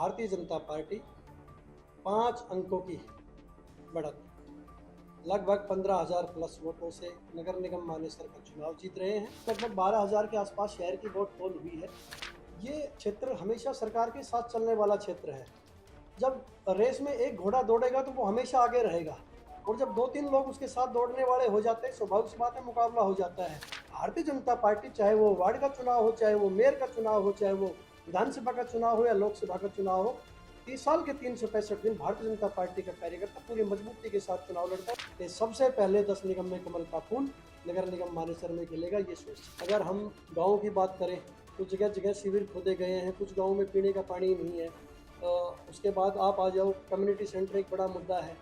Bharatiya Janata party 5 अंकों की बढ़त लगभग 15,000 प्लस वोटों से नगर निगम मानेसर का चुनाव जीत रहे हैं। लगभग 12,000 के आसपास शहर की वोट पोल हुई है। ये क्षेत्र हमेशा सरकार के साथ चलने वाला क्षेत्र है। जब रेस में एक घोड़ा दौड़ेगा तो वो हमेशा आगे रहेगा, और जब 2-3 लोग उसके साथ दौड़ने वाले हो जाते हैं, स्वाभाविक सी बात है, मुकाबला हो जाता है। भारतीय जनता पार्टी, चाहे वो वार्ड का चुनाव हो, चाहे वो मेयर का चुनाव हो, चाहे वो विधानसभा का चुनाव हो या लोकसभा का चुनाव हो, 30 साल के 365 दिन भारतीय जनता पार्टी का कार्यकर्ता पूरी मजबूती के साथ चुनाव लड़ता है कि सबसे पहले 10 निगम में कमल का फूल नगर निगम मानेसर में खिलेगा। ये सोच, अगर हम गाँव की बात करें तो जगह जगह शिविर खोदे गए हैं, कुछ गाँव में पीने का पानी नहीं है। उसके बाद आप आ जाओ, कम्युनिटी सेंटर एक बड़ा मुद्दा है।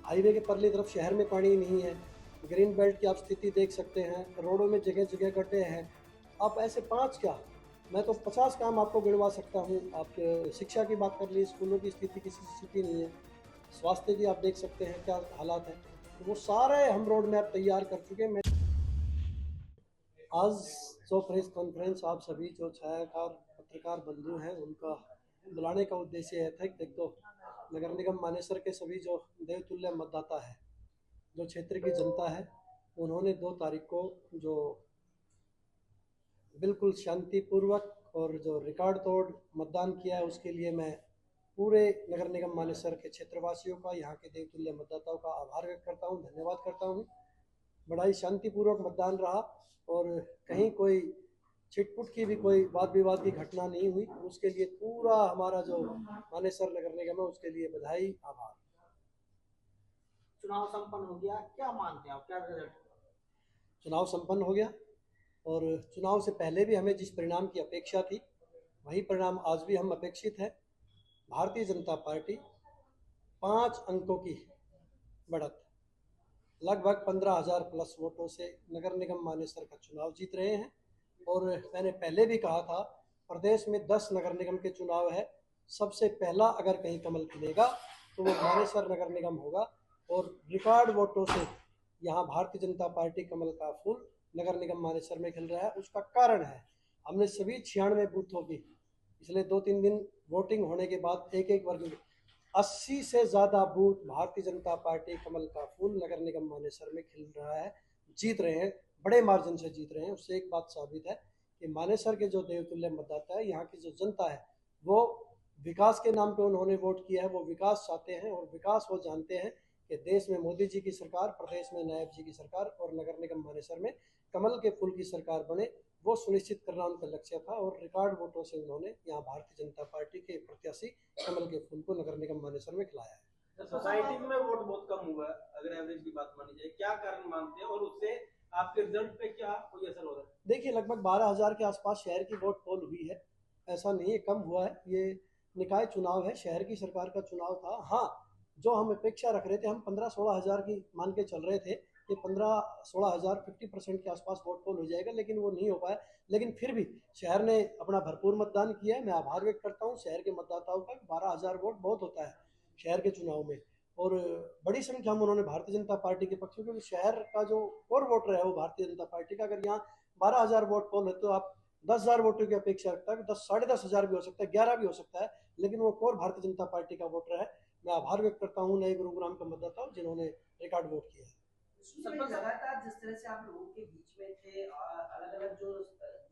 हाईवे के परली तरफ शहर में पानी नहीं है। ग्रीन बेल्ट की आप स्थिति देख सकते हैं, रोडों में जगह जगह गड्ढे हैं। आप ऐसे 5 क्या, मैं तो 50 काम आपको गिनवा सकता हूँ। आप शिक्षा की बात कर ली, स्कूलों की स्थिति किसी स्थिति नहीं है। स्वास्थ्य की आप देख सकते हैं क्या हालात है। तो वो सारे हम रोड मैप तैयार कर चुके हैं। आज जो प्रेस कॉन्फ्रेंस आप सभी जो छायाकार पत्रकार बंधु हैं उनका बुलाने का उद्देश्य है था कि एक तो नगर निगम मानेसर के सभी जो देवतुल्य मतदाता है, जो क्षेत्र की जनता है, उन्होंने 2 तारीख को जो बिल्कुल शांतिपूर्वक और जो रिकॉर्ड तोड़ मतदान किया है, उसके लिए मैं पूरे नगर निगम मानेसर के क्षेत्रवासियों का, यहाँ के देवतुल्य मतदाताओं का आभार व्यक्त करता हूँ, धन्यवाद करता हूँ। बड़ा ही शांतिपूर्वक मतदान रहा और कहीं कोई छिटपुट की भी कोई वाद विवाद की घटना नहीं हुई। उसके लिए पूरा हमारा जो मानेसर नगर निगम है उसके लिए बधाई, आभार। चुनाव संपन्न हो गया, क्या मानते हैं आप, क्या रिजल्ट? चुनाव संपन्न हो गया और चुनाव से पहले भी हमें जिस परिणाम की अपेक्षा थी वही परिणाम आज भी हम अपेक्षित है। भारतीय जनता पार्टी 5 अंकों की बढ़त लगभग 15,000 प्लस वोटों से नगर निगम मानेसर का चुनाव जीत रहे हैं। और मैंने पहले भी कहा था, प्रदेश में 10 नगर निगम के चुनाव है, सबसे पहला अगर कहीं कमल खिलेगा तो वो मानेसर नगर निगम होगा। और रिकॉर्ड वोटों से यहाँ भारतीय जनता पार्टी कमल का फूल नगर निगम मानेसर में खिल रहा है। उसका कारण है, हमने सभी 96 बूथों की पिछले 2-3 दिन वोटिंग होने के बाद एक एक वर्ग 80 से ज़्यादा बूथ भारतीय जनता पार्टी कमल का फूल नगर निगम मानेसर में खिल रहा है, जीत रहे हैं, बड़े मार्जिन से जीत रहे हैं। उससे एक बात साबित है कि मानेसर के जो देवतुल्य मतदाता है, यहाँ की जो जनता है, वो विकास के नाम पे उन्होंने वोट किया है, वो विकास चाहते हैं और विकास वो जानते हैं कि देश में मोदी जी की सरकार, प्रदेश में नायब जी की सरकार और नगर निगम मानेसर में कमल के फूल की सरकार बने, वो सुनिश्चित करना उनका लक्ष्य था। और रिकॉर्ड वोटों से उन्होंने यहाँ भारतीय जनता पार्टी के प्रत्याशी कमल के फूल को नगर निगम मानेसर में खिलाया है। सोसाइटी में वोट बहुत कम हुआ है, अगर एवरेज की बात मानी जाए, क्या कारण मानते हैं और उससे आपके रिजल्ट पे क्या कोई असर हो रहा है? देखिए, लगभग 12,000 के आसपास शहर की वोट पोल हुई है। ऐसा नहीं है कम हुआ है, ये निकाय चुनाव है, शहर की सरकार का चुनाव था। हाँ, जो हम अपेक्षा रख रहे थे, हम 15-16 हज़ार की मान के चल रहे थे कि 15-16 हज़ार 50% के आसपास वोट पोल हो जाएगा, लेकिन वो नहीं हो पाया। लेकिन फिर भी शहर ने अपना भरपूर मतदान किया है। मैं आभार व्यक्त करता हूँ शहर के मतदाताओं का। 12,000 वोट बहुत होता है शहर के चुनाव में, और बड़ी संख्या में उन्होंने भारतीय जनता पार्टी के पक्ष में, क्योंकि शहर का जो कोर वोटर है वो भारतीय जनता पार्टी का। अगर यहाँ 12,000 वोट पोल है तो आप 10,000 वोटों की अपेक्षा रखता है, 10 साढ़े 10,000 भी हो सकता है, 11 भी हो सकता है, लेकिन वो कोर भारतीय जनता पार्टी का वोटर है। मैं आभार व्यक्त करता हूँ नए गुरुग्राम के मतदाताओं जिन्होंने रिकॉर्ड वोट किया है। लगातार जिस तरह से आप लोगों के बीच में थे, अलग अलग जो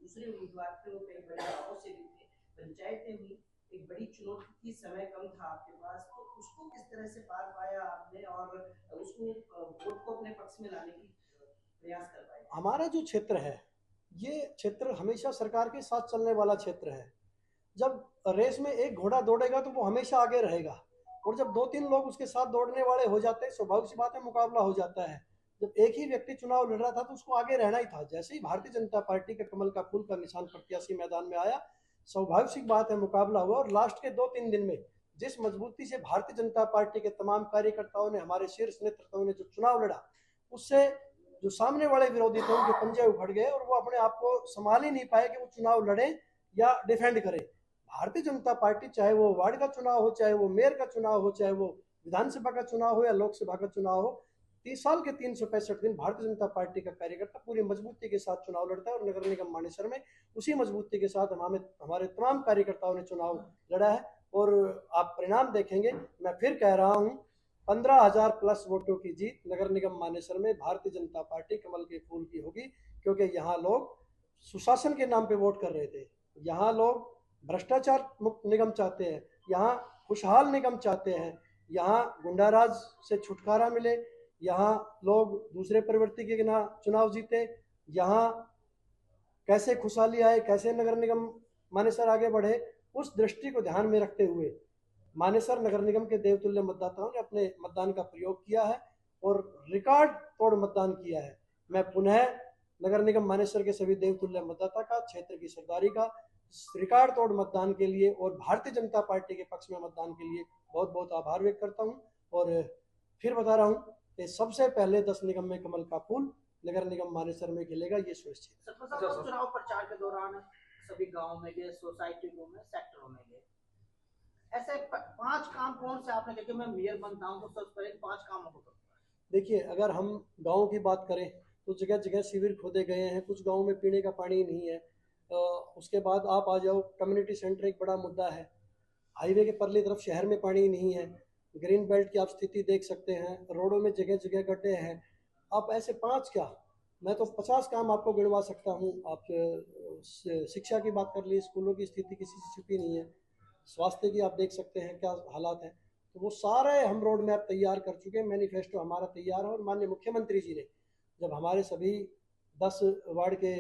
दूसरे उम्मीदवार थे वो कई बड़े गाँवों से भी थे, पंचायतें भी एक बड़ी चुनौती थी, समय कम था आपके पास, तो उसको किस तरह से पार पाया आपने और उसको वोट को अपने पक्ष में लाने की प्रयास कर पाए? हमारा जो क्षेत्र है, ये क्षेत्र हमेशा सरकार के साथ चलने वाला क्षेत्र है। जब रेस में एक घोड़ा दौड़ेगा तो वो हमेशा आगे रहेगा, और जब 2-3 लोग उसके साथ दौड़ने वाले हो जाते हैं, स्वाभाविक सी बात है, मुकाबला हो जाता है। जब एक ही व्यक्ति चुनाव लड़ रहा था तो उसको आगे रहना ही था। जैसे ही भारतीय जनता पार्टी के कमल का फूल का निशान प्रत्याशी मैदान में आया, स्वाभाविक सी बात है, मुकाबला हुआ। और लास्ट के 2-3 दिन में जिस मजबूती से भारतीय जनता पार्टी के तमाम कार्यकर्ताओं ने, हमारे शीर्ष नेतृत्व ने जो चुनाव लड़ा, उससे जो सामने वाले विरोधी थे उनके पंजे उखड़ गए और वो अपने आप को संभाल ही नहीं पाए कि वो चुनाव लड़े या डिफेंड करें। भारतीय जनता पार्टी, चाहे वो वार्ड का चुनाव हो, चाहे वो मेयर का चुनाव हो, चाहे वो विधानसभा का चुनाव हो या लोकसभा का चुनाव हो, 30 साल के 365 दिन भारतीय जनता पार्टी का कार्यकर्ता पूरी मजबूती के साथ चुनाव लड़ता है। और नगर निगम मानेसर में उसी मजबूती के साथ हमारे तमाम कार्यकर्ताओं ने चुनाव लड़ा है। और आप परिणाम देखेंगे। मैं फिर कह रहा हूँ 15,000 प्लस वोटों की जीत नगर निगम मानेसर में भारतीय जनता पार्टी कमल के फूल की होगी, क्योंकि यहाँ लोग सुशासन के नाम पे वोट कर रहे थे। यहाँ लोग भ्रष्टाचार मुक्त निगम चाहते हैं, यहाँ खुशहाल निगम चाहते हैं, यहाँ गुंडाराज से छुटकारा मिले, यहाँ लोग दूसरे प्रवृत्ति के बिना चुनाव जीते, यहाँ कैसे खुशहाली आए, कैसे नगर निगम मानेसर आगे बढ़े, उस दृष्टि को ध्यान में रखते हुए मानेसर नगर निगम के देवतुल्य मतदाताओं ने अपने मतदान का प्रयोग किया है और रिकॉर्ड तोड़ मतदान किया है। मैं पुनः नगर निगम मानेसर के सभी देवतुल्य मतदाता का, क्षेत्र की सरदारी का रिकॉर्ड तोड़ मतदान के लिए और भारतीय जनता पार्टी के पक्ष में मतदान के लिए बहुत बहुत आभार व्यक्त करता हूँ। और फिर बता रहा हूँ कि सबसे पहले 10 निगम में कमल का फूल नगर निगम मानेसर में खिलेगा, ये सुनिश्चित। सतपाल साहब, चुनाव प्रचार के दौरान सभी गांवों में गए, सोसाइटियों में, सेक्टरों में गए, ऐसे 5 काम कौन से आपने देखे? मैं मेयर बनता हूँ तो सबसे पहले 5 कामों को करूंगा। देखिए, अगर हम गाँव की बात करें तो जगह जगह शिविर खोदे गए हैं, कुछ गाँव में पीने का पानी नहीं है। उसके बाद आप आ जाओ, कम्युनिटी सेंटर एक बड़ा मुद्दा है। हाईवे के परली तरफ शहर में पानी नहीं है। ग्रीन बेल्ट की आप स्थिति देख सकते हैं, रोडों में जगह जगह गड्ढे हैं। आप ऐसे 5 क्या, मैं तो 50 काम आपको गिनवा सकता हूँ। आप शिक्षा की बात कर ली, स्कूलों की स्थिति किसी से छुपी नहीं है। स्वास्थ्य की आप देख सकते हैं क्या हालात हैं। तो वो सारे हम रोड मैप तैयार कर चुके हैं, मैनिफेस्टो हमारा तैयार है। और माननीय मुख्यमंत्री जी ने जब हमारे सभी 10 वार्ड के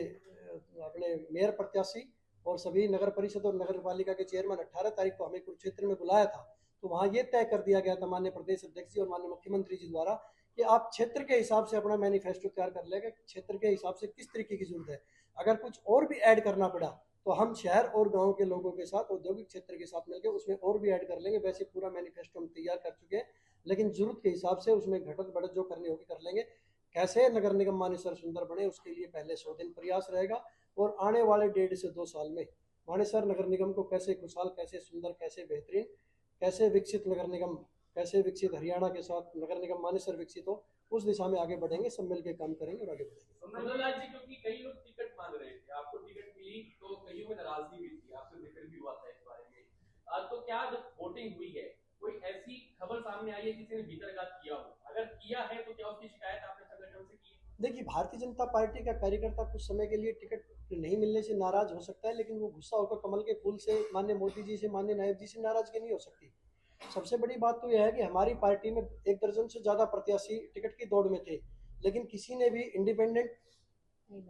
अपने मेयर प्रत्याशी और सभी नगर परिषद और नगर पालिका के चेयरमैन 18 तारीख को हमें कुरुक्षेत्र में बुलाया था, तो वहाँ ये तय कर दिया गया था माननीय प्रदेश अध्यक्ष जी और माननीय मुख्यमंत्री जी द्वारा कि आप क्षेत्र के हिसाब से अपना मैनिफेस्टो तैयार कर लेंगे, क्षेत्र के हिसाब से किस तरीके की जरूरत है। अगर कुछ और भी ऐड करना पड़ा तो हम शहर और गांव के लोगों के साथ, औद्योगिक क्षेत्र के साथ मिलकर उसमें और भी ऐड कर लेंगे। वैसे पूरा मैनिफेस्टो हम तैयार कर चुके हैं, लेकिन जरूरत के हिसाब से उसमें घटत बढ़त जो करनी होगी कर लेंगे। कैसे नगर निगम मानेसर सुंदर बने, उसके लिए पहले 100 दिन प्रयास रहेगा। और आने वाले 1.5 से 2 साल में मानेसर नगर निगम को कैसे खुशहाल, कैसे सुंदर, कैसे बेहतरीन, कैसे विकसित नगर निगम, कैसे विकसित हरियाणा के साथ नगर निगम मानेसर विकसित हो, उस दिशा में आगे बढ़ेंगे। सब मिलकर काम करेंगे और आगे बढ़ेंगे। सुंदरलाल जी, क्योंकि कई लोग टिकट मांग रहे थे, आपको टिकट मिली तो कईयों में नाराजगी भी थी, आपसे जिक्र भी हुआ था इस बारे में। तो क्या जब वोटिंग हुई है, कोई ऐसी खबर सामने आई है किसी ने भीतरघात किया हो? अगर किया है तो क्या उसकी शिकायत आपने संगठन से की? देखिए, भारतीय जनता पार्टी का कार्यकर्ता कुछ समय के लिए टिकट नहीं मिलने से नाराज हो सकता है, लेकिन वो गुस्सा होकर कमल के फूल से, माननीय मोदी जी से, माननीय नायब जी से नाराजगी नहीं हो सकती। सबसे बड़ी बात तो यह है कि हमारी पार्टी में 1 दर्जन से ज़्यादा प्रत्याशी टिकट की दौड़ में थे, लेकिन किसी ने भी इंडिपेंडेंट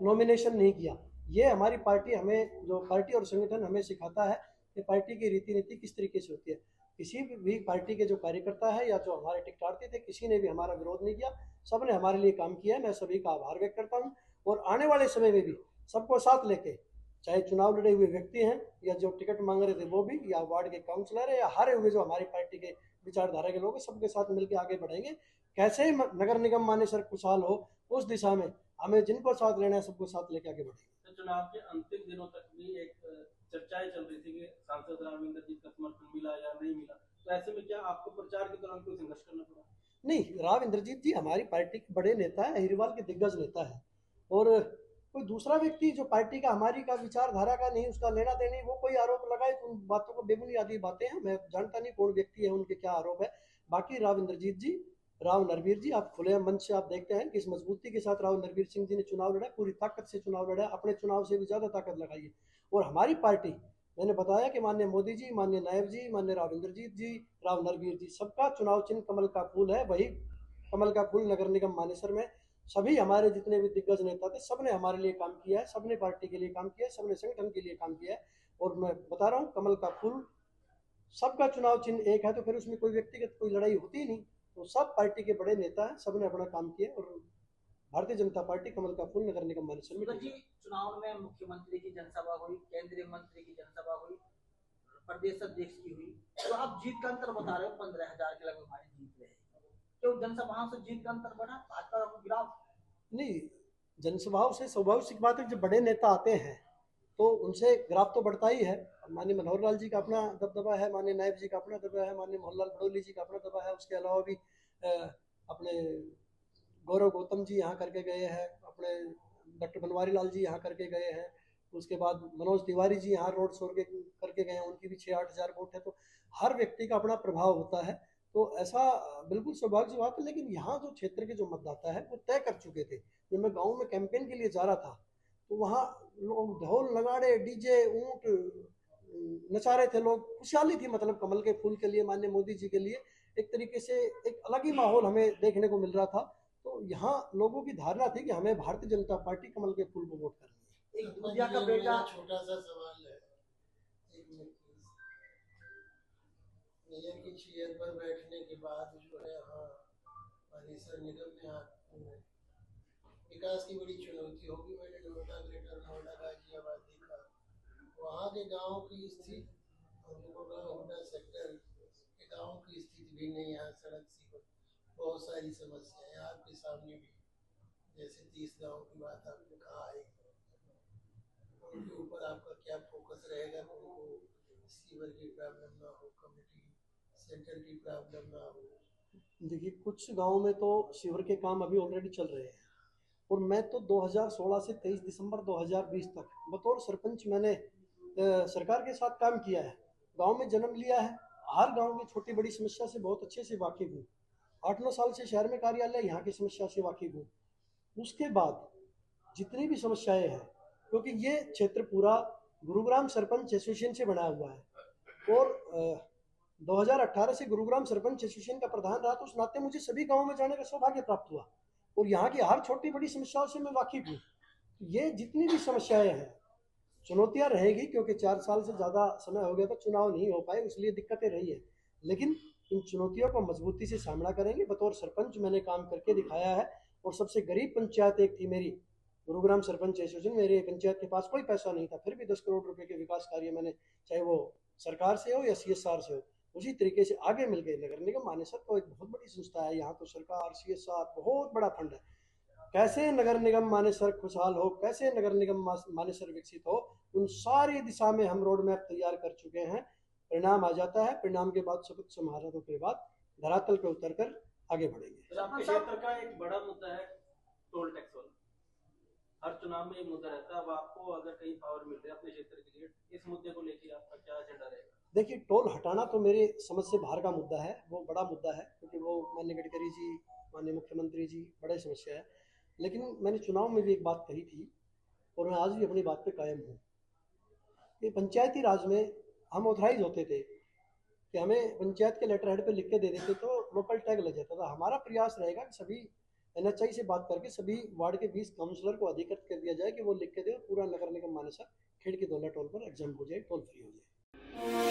नॉमिनेशन नहीं किया। ये हमारी पार्टी, हमें जो पार्टी और संगठन हमें सिखाता है कि पार्टी की रीति नीति किस तरीके से होती है। किसी भी पार्टी के जो कार्यकर्ता है या जो हमारे टिकटार्थी थे, किसी ने भी हमारा विरोध नहीं किया, सबने हमारे लिए काम किया है। मैं सभी का आभार व्यक्त करता हूँ और आने वाले समय में भी सबको साथ लेके, चाहे चुनाव लड़े हुए व्यक्ति हैं या जो टिकट मांग रहे थे वो भी, या वार्ड के काउंसलर है या हारे हुए जो हमारी पार्टी के विचारधारा के लोग हैं, सबके साथ मिलकर आगे बढ़ेंगे। कैसे नगर निगम मानेसर खुशहाल हो, उस दिशा में हमें जिनको साथ लेना है सबको साथ लेके आगे बढ़ेंगे। तो चुनाव के अंतिम दिनों तक भी एक चर्चाएं चल रही थी कि सांसद राव इंद्रजीत का समर्थन मिला या नहीं मिला, तो ऐसे में क्या आपको प्रचार के दौरान कोई संघर्ष करना पड़ा? नहीं, राव इंद्रजीत जी हमारी पार्टी के बड़े नेता है, अहिरवाल के दिग्गज नेता है। और कोई दूसरा व्यक्ति जो पार्टी का, हमारी का विचारधारा का नहीं, उसका लेना देना, वो कोई आरोप लगाए तो उन बातों को बेबुनियादी बातें हैं। मैं जानता नहीं कौन व्यक्ति है, उनके क्या आरोप है। बाकी राव इंद्रजीत जी, राव नरवीर जी, आप खुले मंच से आप देखते हैं किस मजबूती के साथ राव नरवीर सिंह जी ने चुनाव लड़ा, पूरी ताकत से चुनाव लड़ा, अपने चुनाव से भी ज्यादा ताकत लगाई है। और हमारी पार्टी, मैंने बताया कि माननीय मोदी जी, माननीय नायब जी, माननीय राव इंद्रजीत जी, राव नरवीर जी, सबका चुनाव चिन्ह कमल का फूल है। वही कमल का फूल नगर निगम मानेसर में सभी हमारे जितने भी दिग्गज नेता थे, सबने हमारे लिए काम किया है, सबने पार्टी के लिए काम किया है, सबने संगठन के लिए काम किया है। और मैं बता रहा हूँ, कमल का फूल, सबका चुनाव चिन्ह एक है, तो फिर उसमें कोई व्यक्तिगत कोई लड़ाई होती ही नहीं। तो सब पार्टी के बड़े नेता हैं, सबने अपना काम किया और भारतीय जनता पार्टी कमल का फूल नगर निगम मानेसर में। जी, चुनाव में मुख्यमंत्री की जनसभा हुई, केंद्रीय मंत्री की जनसभा हुई, प्रदेश अध्यक्ष की हुई, तो आप जीत का अंतर बता रहे हो, 15,000 के लगभग हमारी जीत रहे, क्यों जनसभाओं से जीत का अंतर बढ़ा? भाजपा का ग्राफ नहीं, जनसभाओं से स्वाभाविक बात है, जब बड़े नेता आते हैं तो उनसे ग्राफ तो बढ़ता ही है। माननीय मनोहर लाल जी का अपना दबदबा है, माननीय नायब जी का अपना दबदबा है, माननीय मोहनलाल बड़ौली जी का अपना दबदबा है। उसके अलावा भी अपने गौरव गौतम जी यहाँ करके गए हैं, अपने डॉक्टर बनवारी लाल जी यहाँ करके गए हैं, उसके बाद मनोज तिवारी जी यहाँ रोड शो करके गए, उनकी भी 6-8 हज़ार वोट है। तो हर व्यक्ति का अपना प्रभाव होता है। तो ऐसा बिल्कुल सौभाग्य की बात है। लेकिन यहाँ जो क्षेत्र के जो मतदाता है वो तय कर चुके थे। जब मैं गाँव में कैंपेन के लिए जा रहा था तो वहाँ लोग ढोल नगाड़े डीजे ऊंट नचा रहे थे, लोग खुशहाली थी, मतलब कमल के फूल के लिए, माननीय मोदी जी के लिए एक तरीके से एक अलग ही माहौल हमें देखने को मिल रहा था। तो यहाँ लोगों की धारणा थी कि हमें भारतीय जनता पार्टी कमल के फूल को वोट करनी है। एक दूधिया का बेटा, छोटा सा सवाल है। एक मिनट प्लीज। मेयर की चेयर पर बैठने के बाद जो है, हाँ, परिसर निगम में विकास की बड़ी चुनौती होगी। मैंने नोएडा, ग्रेटर नोएडा, गाजियाबाद देखा, वहाँ के गाँव की स्थिति, होंडा सेक्टर के गाँव की स्थिति भी नहीं, यहाँ सड़क सी बहुत सारी समस्याएं आपके सामने भी, जैसे 30 गाँव की बात आपने कहा है, उनके ऊपर आपका क्या फोकस रहेगा? उनको सीवर की प्रॉब्लम ना हो, कम्युनिटी सेंटर की प्रॉब्लम ना हो। देखिए, कुछ गाँव में तो सीवर के काम अभी ऑलरेडी चल रहे हैं, और मैं तो 2016 से 23 दिसंबर 2020 तक बतौर सरपंच मैंने सरकार के साथ काम किया है, गांव में जन्म लिया है, हर गांव की छोटी बड़ी समस्या से बहुत अच्छे से वाकिफ हूँ। 8-9 साल से शहर में कार्यालय, यहाँ की समस्या से वाकिफ हूँ। उसके बाद जितनी भी समस्याएं हैं, क्योंकि ये क्षेत्र पूरा गुरुग्राम सरपंच एसोसिएशन से बना हुआ है, और 2018 से गुरुग्राम सरपंच एसोसिएशन का प्रधान रहा, तो उस नाते मुझे सभी गाँव में जाने का सौभाग्य प्राप्त हुआ, और यहाँ की हर छोटी बड़ी समस्याओं से मैं वाकिफ हूँ। ये जितनी भी समस्याएं हैं, चुनौतियां रहेगी, क्योंकि 4 साल से ज़्यादा समय हो गया तो चुनाव नहीं हो पाए, इसलिए दिक्कतें रही है। लेकिन इन चुनौतियों को मजबूती से सामना करेंगे। बतौर सरपंच मैंने काम करके दिखाया है, और सबसे गरीब पंचायत एक थी मेरी, गुरुग्राम सरपंच एसोसिएशन। मेरे पंचायत के पास कोई पैसा नहीं था, फिर भी 10 करोड़ रुपए के विकास कार्य मैंने, चाहे वो सरकार से हो या CSR से हो, उसी तरीके से आगे मिल गए। नगर निगम मानेसर तो एक बहुत बड़ी संस्था है, यहाँ तो सरकार CSR बहुत बड़ा फंड है। कैसे नगर निगम मानेसर खुशहाल हो, कैसे नगर निगम मानेसर विकसित हो, उन सारी दिशा में हम रोड मैप तैयार कर चुके हैं। परिणाम आ जाता है, परिणाम के बाद शपथ समारोह के बाद धरातल पर उतर कर आगे बढ़ेंगे। तो आपके क्षेत्र का एक बड़ा मुद्दा है टोल टैक्स वाला, हर चुनाव में ये मुद्दा रहता है। अब आपको अगर कहीं पावर मिल रही है अपने क्षेत्र के लिए, इस मुद्दे को लेकर आपका क्या एजेंडा रहेगा? देखिए, टोल हटाना तो मेरे समझ से बाहर का मुद्दा है, वो बड़ा मुद्दा है, क्योंकि वो माननीय गडकरी जी, माननीय मुख्यमंत्री जी, बड़े समस्या है। लेकिन मैंने चुनाव में भी एक बात कही थी, और मैं आज भी अपनी बात पे कायम हूँ। ये पंचायती राज में हम ऑथराइज होते थे कि हमें पंचायत के लेटर हेड पे लिख के दे देते तो लोकल टैग लग जाता था। हमारा प्रयास रहेगा कि सभी NHI से बात करके सभी वार्ड के 20 काउंसलर को अधिकृत कर दिया जाए कि वो लिख के दे, पूरा नगर निगम मानेसर खिड़की दौला टोल पर एग्जाम हो जाए, टोल फ्री हो जाए।